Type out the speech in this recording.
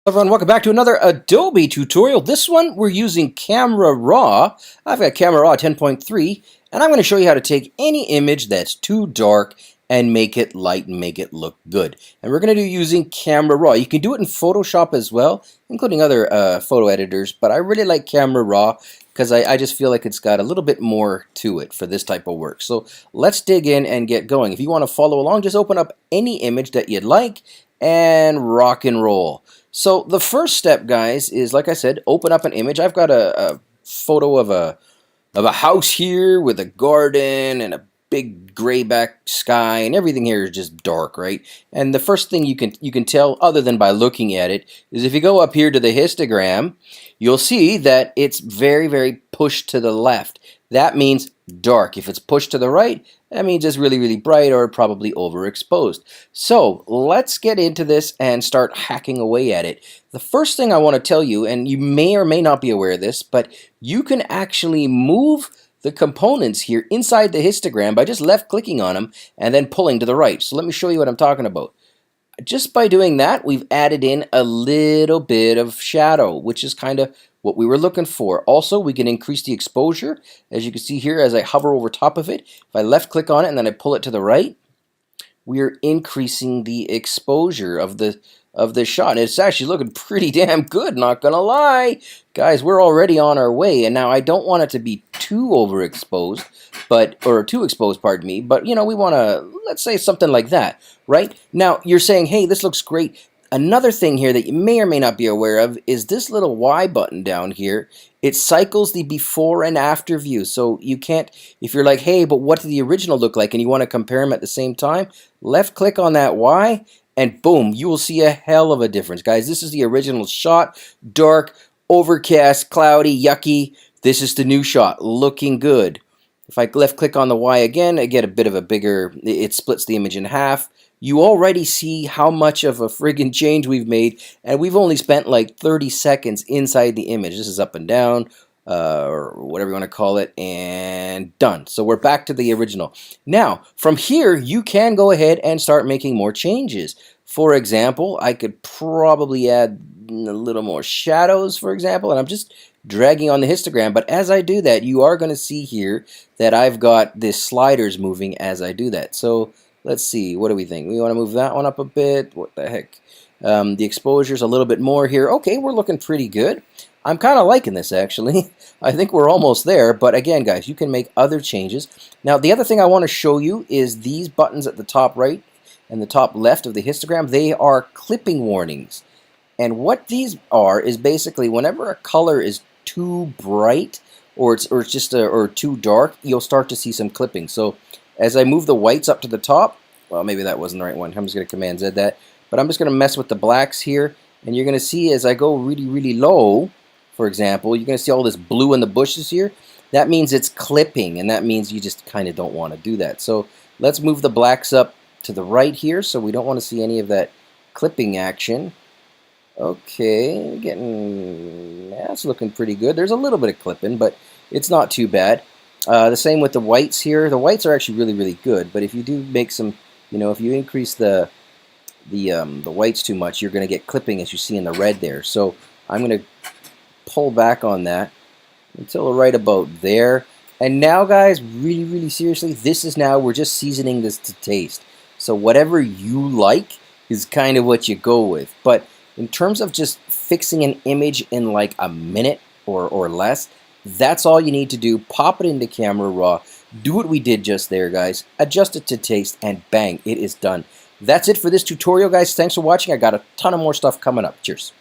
Everyone, welcome back to another Adobe tutorial. This one we're using Camera Raw. I've got Camera Raw 10.3 and I'm going to show you how to take any image that's too dark and make it light and make it look good. And we're going to do using Camera Raw. You can do it in Photoshop as well, including other photo editors, but I really like Camera Raw because I just feel like it's got a little bit more to it for this type of work. So let's dig in and get going. If you want to follow along, just open up any image that you'd like and rock and roll. So the first step, guys, is, like I said, open up an image. I've got a photo of a house here with a garden and a big grayback sky, and everything here is just dark, right? And the first thing you can tell, other than by looking at it, is if you go up here to the histogram, you'll see that it's very, very pushed to the left. That means dark. If it's pushed to the right, that means it's really, really bright or probably overexposed. So let's get into this and start hacking away at it. The first thing I want to tell you, and you may or may not be aware of this, but you can actually move the components here inside the histogram by just left clicking on them and then pulling to the right. So let me show you what I'm talking about. Just by doing that, we've added in a little bit of shadow, which is kind of what we were looking for. Also, we can increase the exposure. As you can see here, as I hover over top of it, if I left click on it and then I pull it to the right, we are increasing the exposure of the shot. And it's actually looking pretty damn good, not gonna lie. Guys, we're already on our way, and now I don't want it to be too overexposed, or too exposed, pardon me, but you know, we want to, let's say something like that, right? Now, you're saying, hey, this looks great. Another thing here that you may or may not be aware of is this little Y button down here. It cycles the before and after view. So you can't, if you're like, hey, but what did the original look like, and you want to compare them at the same time, left click on that Y, and boom, you will see a hell of a difference. Guys, this is the original shot. Dark, overcast, cloudy, yucky. This is the new shot, looking good. If I left click on the Y again, I get a bit of a bigger, it splits the image in half. You already see how much of a friggin' change we've made, and we've only spent like 30 seconds inside the image. This is up and down, or whatever you want to call it, and done. So we're back to the original. Now, from here, you can go ahead and start making more changes. For example, I could probably add a little more shadows, for example, and I'm just dragging on the histogram, but as I do that, you are going to see here that I've got this sliders moving as I do that. So let's see, what do we think? We want to move that one up a bit. What the heck? The exposure's a little bit more here. Okay, we're looking pretty good. I'm kind of liking this, actually. I think we're almost there, but again, guys, you can make other changes. Now, the other thing I want to show you is these buttons at the top right and the top left of the histogram. They are clipping warnings. And what these are is basically whenever a color is too bright or it's just or too dark, you'll start to see some clipping. So as I move the whites up to the top, well, maybe that wasn't the right one. I'm just going to Command Z that. But I'm just going to mess with the blacks here. And you're going to see as I go really, really low, for example, you're going to see all this blue in the bushes here. That means it's clipping, and that means you just kind of don't want to do that. So let's move the blacks up to the right here, so we don't want to see any of that clipping action. Okay, that's looking pretty good. There's a little bit of clipping, but it's not too bad. The same with the whites here. The whites are actually really, really good, but if you do make some, if you increase the whites too much, you're going to get clipping, as you see in the red there. So I'm going to pull back on that until right about there. And now, guys, really, really seriously, we're just seasoning this to taste. So whatever you like is kind of what you go with. But in terms of just fixing an image in like a minute or less, that's all you need to do. Pop it into Camera Raw. Do what we did just there, guys. Adjust it to taste, and bang, it is done. That's it for this tutorial, guys. Thanks for watching. I got a ton of more stuff coming up. Cheers.